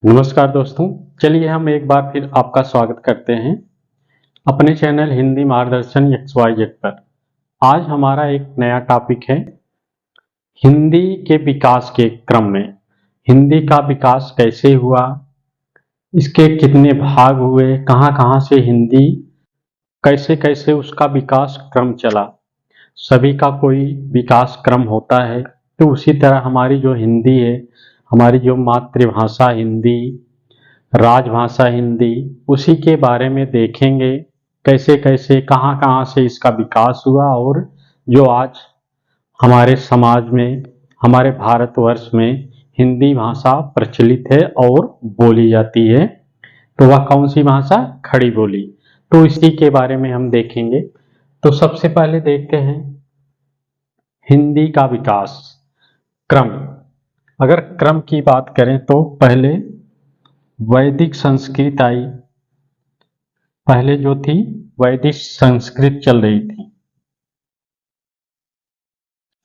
नमस्कार दोस्तों, चलिए हम एक बार फिर आपका स्वागत करते हैं अपने चैनल हिंदी मार्गदर्शन XYZ पर। आज हमारा एक नया टॉपिक है हिंदी के विकास के क्रम में। हिंदी का विकास कैसे हुआ, इसके कितने भाग हुए, कहाँ कहाँ से हिंदी कैसे कैसे उसका विकास क्रम चला। सभी का कोई विकास क्रम होता है, तो उसी तरह हमारी जो हिंदी है, हमारी जो मातृभाषा हिंदी, राजभाषा हिंदी, उसी के बारे में देखेंगे कैसे कैसे कहाँ कहाँ से इसका विकास हुआ और जो आज हमारे समाज में, हमारे भारतवर्ष में हिंदी भाषा प्रचलित है और बोली जाती है, तो वह कौन सी भाषा? खड़ी बोली। तो इसी के बारे में हम देखेंगे। तो सबसे पहले देखते हैं हिंदी का विकास क्रम। अगर क्रम की बात करें तो पहले वैदिक संस्कृत आई। पहले जो थी वैदिक संस्कृत चल रही थी,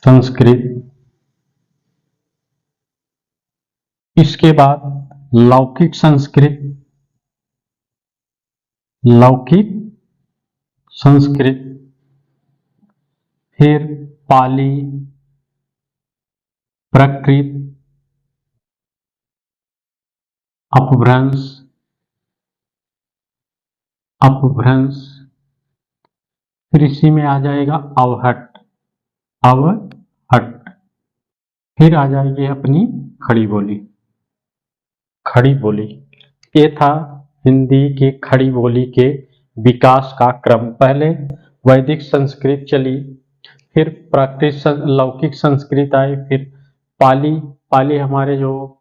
संस्कृत। इसके बाद लौकिक संस्कृत, लौकिक संस्कृत, फिर पाली, प्राकृत, अपभ्रंश, अपभ्रंश, फिर इसी में आ जाएगा अवहट, अवहट, फिर आ जाएगी अपनी खड़ी बोली, खड़ी बोली। ये था हिंदी की खड़ी बोली के विकास का क्रम। पहले वैदिक संस्कृत चली, फिर प्राकृत लौकिक संस्कृत आई, फिर पाली। पाली हमारे जो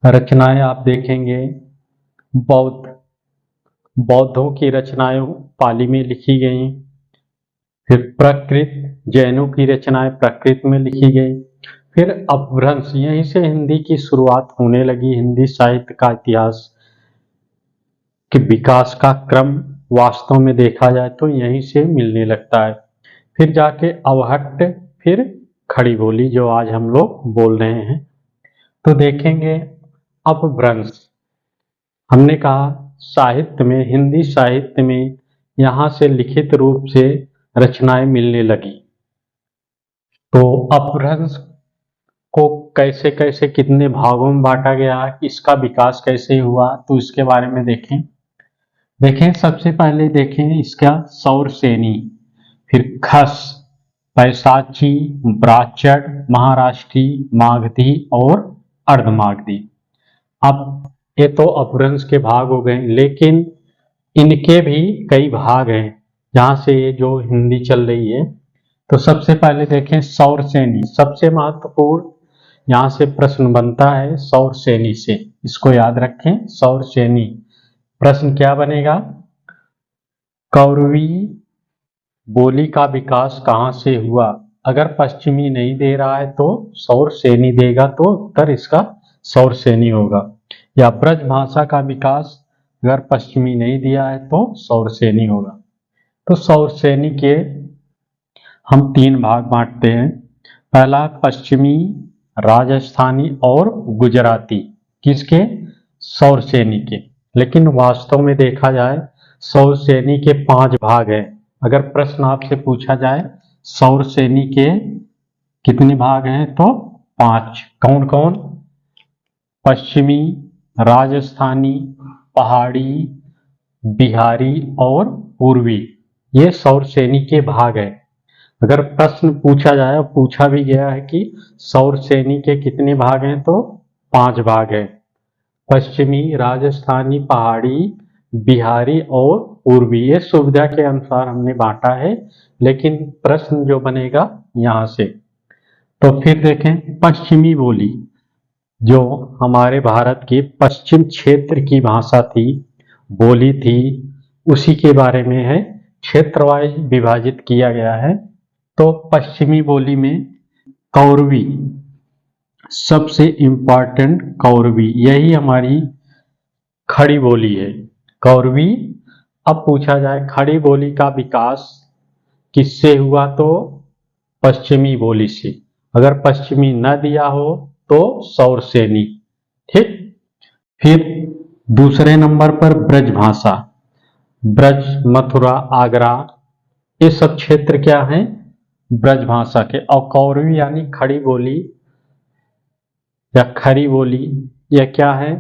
रचनाएं आप देखेंगे, बौद्धों की रचनाएं पाली में लिखी गई। फिर प्राकृत, जैनों की रचनाएं प्राकृत में लिखी गई। फिर अपभ्रंश, यहीं से हिंदी की शुरुआत होने लगी। हिंदी साहित्य का इतिहास के विकास का क्रम वास्तव में देखा जाए तो यहीं से मिलने लगता है। फिर जाके अवहट्ट, फिर खड़ी बोली जो आज हम लोग बोल रहे हैं। तो देखेंगे अपभ्रंश। हमने कहा साहित्य में, हिंदी साहित्य में यहाँ से लिखित रूप से रचनाएं मिलने लगी। तो अपभ्रंश को कैसे कैसे कितने भागों में बांटा गया, इसका विकास कैसे हुआ, तो इसके बारे में देखें। सबसे पहले देखें इसका सौरसेनी, फिर खस, पैसाची, ब्राह्मण, महाराष्ट्री, मागधी और अर्धमागधी। अब ये तो अपभ्रंश के भाग हो गए, लेकिन इनके भी कई भाग हैं जहाँ से ये जो हिंदी चल रही है। तो सबसे पहले देखें सौरसेनी, सबसे महत्वपूर्ण यहाँ से प्रश्न बनता है सौरसेनी से, इसको याद रखें। सौरसेनी प्रश्न क्या बनेगा? कौरवी बोली का विकास कहाँ से हुआ? अगर पश्चिमी नहीं दे रहा है तो सौरसेनी देगा, तो उत्तर इसका सौरसेनी होगा। या ब्रज भाषा का विकास अगर पश्चिमी नहीं दिया है तो सौरसेनी होगा। तो सौरसेनी के हम तीन भाग बांटते हैं। पहला पश्चिमी, राजस्थानी और गुजराती। किसके? सौरसेनी के। लेकिन वास्तव में देखा जाए सौरसेनी के 5 भाग हैं। अगर प्रश्न आपसे पूछा जाए सौरसेनी के कितने भाग हैं तो 5। कौन कौन? पश्चिमी, राजस्थानी, पहाड़ी, बिहारी और पूर्वी। ये सौरसेनी के भाग हैं। अगर प्रश्न पूछा जाए, पूछा भी गया है कि सौरसेनी के कितने भाग हैं तो 5 भाग हैं। पश्चिमी, राजस्थानी, पहाड़ी, बिहारी और पूर्वी। ये सुविधा के अनुसार हमने बांटा है, लेकिन प्रश्न जो बनेगा यहाँ से। तो फिर देखें पश्चिमी बोली, जो हमारे भारत के पश्चिम क्षेत्र की भाषा थी, बोली थी, उसी के बारे में है। क्षेत्र वाइज विभाजित किया गया है। तो पश्चिमी बोली में कौरवी सबसे इंपॉर्टेंट, कौरवी यही हमारी खड़ी बोली है, कौरवी। अब पूछा जाए खड़ी बोली का विकास किससे हुआ तो पश्चिमी बोली से। अगर पश्चिमी न दिया हो तो सौरसेनी। ठीक, फिर दूसरे नंबर पर ब्रज भाषा, ब्रज, मथुरा, आगरा, ये सब क्षेत्र क्या हैं, ब्रज भाषा के। और कौरवी यानी खड़ी बोली या खरी बोली, यह क्या है,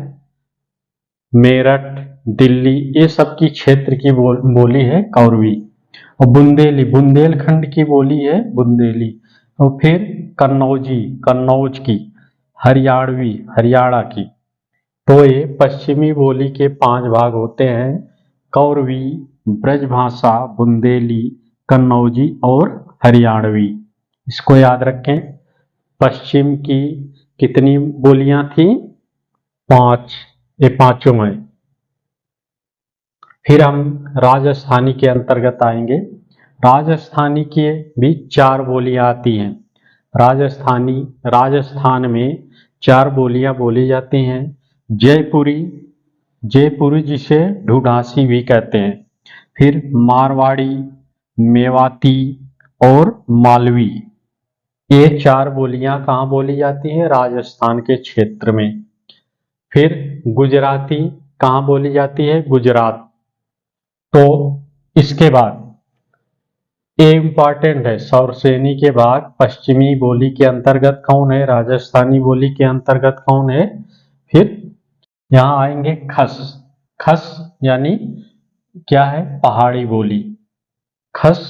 मेरठ, दिल्ली, ये सब की क्षेत्र की बोली है कौरवी। और बुंदेली, बुंदेलखंड की बोली है बुंदेली। और फिर कन्नौजी, कन्नौज की, हरियाणवी, हरियाणा की। तो ये पश्चिमी बोली के 5 भाग होते हैं, कौरवी, ब्रजभाषा, बुंदेली, कन्नौजी और हरियाणवी। इसको याद रखें। पश्चिम की कितनी बोलियां थी, 5, ये पांचों हैं। फिर हम राजस्थानी के अंतर्गत आएंगे। राजस्थानी की भी 4 बोलियां आती हैं। राजस्थानी, राजस्थान में 4 बोलियां बोली जाती हैं। जयपुरी, जयपुरी जिसे ढूढासी भी कहते हैं। फिर मारवाड़ी, मेवाती और मालवी, ये 4 बोलियां कहाँ बोली जाती हैं, राजस्थान के क्षेत्र में। फिर गुजराती कहाँ बोली जाती है, गुजरात। तो इसके बाद ये इंपॉर्टेंट है, सौरसेनी के बाद पश्चिमी बोली के अंतर्गत कौन है, राजस्थानी बोली के अंतर्गत कौन है। फिर यहाँ आएंगे खस, खस यानी क्या है, पहाड़ी बोली। खस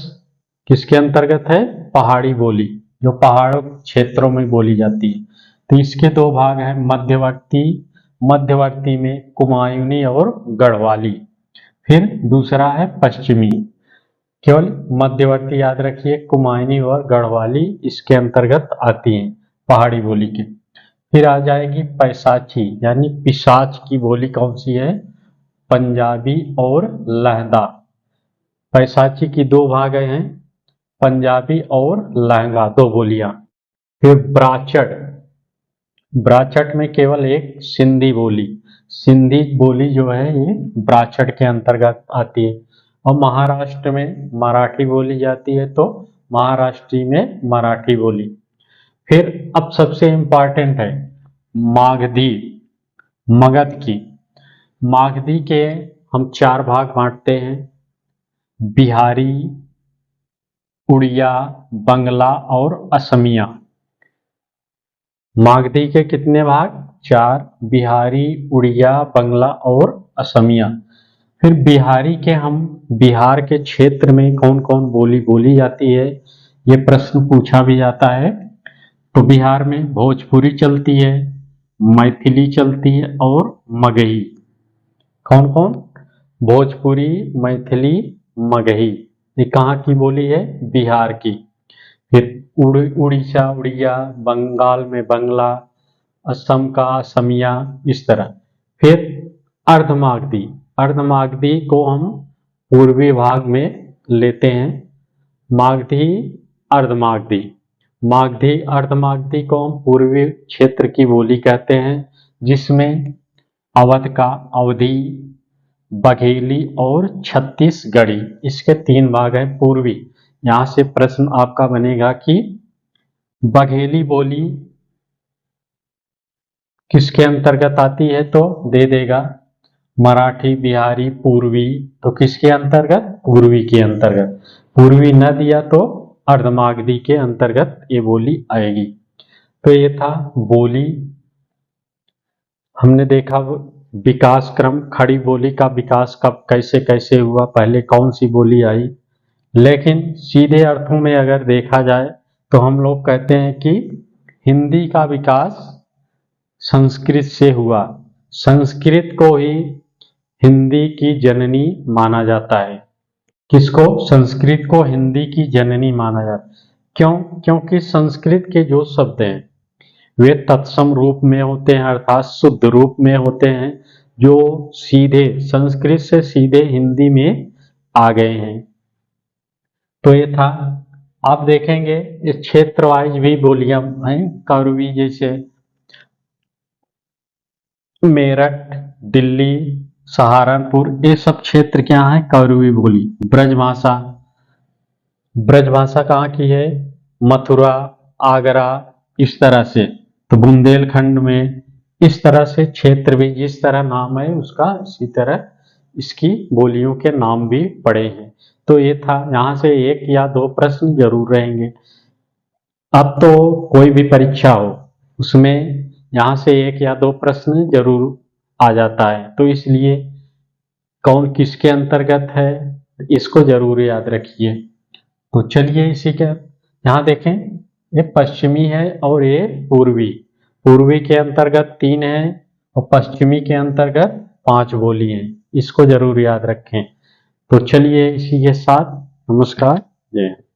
किसके अंतर्गत है, पहाड़ी बोली, जो पहाड़ों क्षेत्रों में बोली जाती है। तो इसके 2 भाग हैं, मध्यवर्ती, मध्यवर्ती में कुमायूनी और गढ़वाली। फिर दूसरा है पश्चिमी, केवल मध्यवर्ती याद रखिए, कुमायूनी और गढ़वाली इसके अंतर्गत आती हैं पहाड़ी बोली के। फिर आ जाएगी पैसाची यानी पिशाच की बोली, कौन सी है, पंजाबी और लहंदा। पैसाची की 2 भाग हैं, पंजाबी और लहंगा, 2 बोलियां। फिर ब्राचट, ब्राचट में केवल एक सिंधी बोली, सिंधी बोली जो है ये ब्राचट के अंतर्गत आती है। और महाराष्ट्र में मराठी बोली जाती है, तो महाराष्ट्री में मराठी बोली। फिर अब सबसे इंपॉर्टेंट है मागधी, मगध की। मागधी के हम 4 भाग बांटते हैं, बिहारी, उड़िया, बंगला और असमिया। मागधी के कितने भाग, 4, बिहारी, उड़िया, बंगला और असमिया। फिर बिहारी के हम, बिहार के क्षेत्र में कौन कौन बोली बोली जाती है, ये प्रश्न पूछा भी जाता है। तो बिहार में भोजपुरी चलती है, मैथिली चलती है और मगही। कौन कौन, भोजपुरी, मैथिली, मगही, ये कहाँ की बोली है, बिहार की। फिर उड़ीसा, उड़िया, बंगाल में बंगला, असम का असमिया, इस तरह। फिर अर्धमागधी, अर्धमागधी को हम पूर्वी भाग में लेते हैं, मागधी, अर्धमागधी। मागधी, अर्धमागधी को हम पूर्वी क्षेत्र की बोली कहते हैं, जिसमें अवध का अवधी, बघेली और छत्तीसगढ़ी, इसके 3 भाग हैं पूर्वी। यहां से प्रश्न आपका बनेगा कि बघेली बोली किसके अंतर्गत आती है, तो दे देगा मराठी, बिहारी, पूर्वी, तो किसके अंतर्गत, पूर्वी के अंतर्गत। पूर्वी न दिया तो अर्धमागधी के अंतर्गत ये बोली आएगी। तो ये था बोली, हमने देखा विकास क्रम, खड़ी बोली का विकास कब कैसे कैसे हुआ, पहले कौन सी बोली आई। लेकिन सीधे अर्थों में अगर देखा जाए तो हम लोग कहते हैं कि हिंदी का विकास संस्कृत से हुआ। संस्कृत को ही हिंदी की जननी माना जाता है। किसको, संस्कृत को हिंदी की जननी माना जाता है। क्यों, क्योंकि संस्कृत के जो शब्द हैं वे तत्सम रूप में होते हैं, अर्थात शुद्ध रूप में होते हैं, जो सीधे संस्कृत से सीधे हिंदी में आ गए हैं। तो ये था। आप देखेंगे इस क्षेत्र वाइज भी बोलियां हैं, कौरवी जैसे मेरठ, दिल्ली, सहारनपुर, ये सब क्षेत्र क्या है, कौरवी बोली। ब्रजभाषा, ब्रजभाषा कहाँ की है, मथुरा, आगरा, इस तरह से। तो बुंदेलखंड में इस तरह से क्षेत्र भी जिस तरह नाम है उसका, इसी तरह इसकी बोलियों के नाम भी पड़े हैं। तो ये था, यहाँ से 1 या 2 प्रश्न जरूर रहेंगे। अब तो कोई भी परीक्षा हो उसमें यहाँ से 1 या 2 प्रश्न जरूर आ जाता है, तो इसलिए कौन किसके अंतर्गत है इसको जरूर याद रखिए। तो चलिए इसी के यहाँ देखें, ये पश्चिमी है और ये पूर्वी। पूर्वी के अंतर्गत 3 है और पश्चिमी के अंतर्गत 5 बोली हैं, इसको जरूर याद रखें। तो चलिए इसी के साथ नमस्कार, जय हिंद।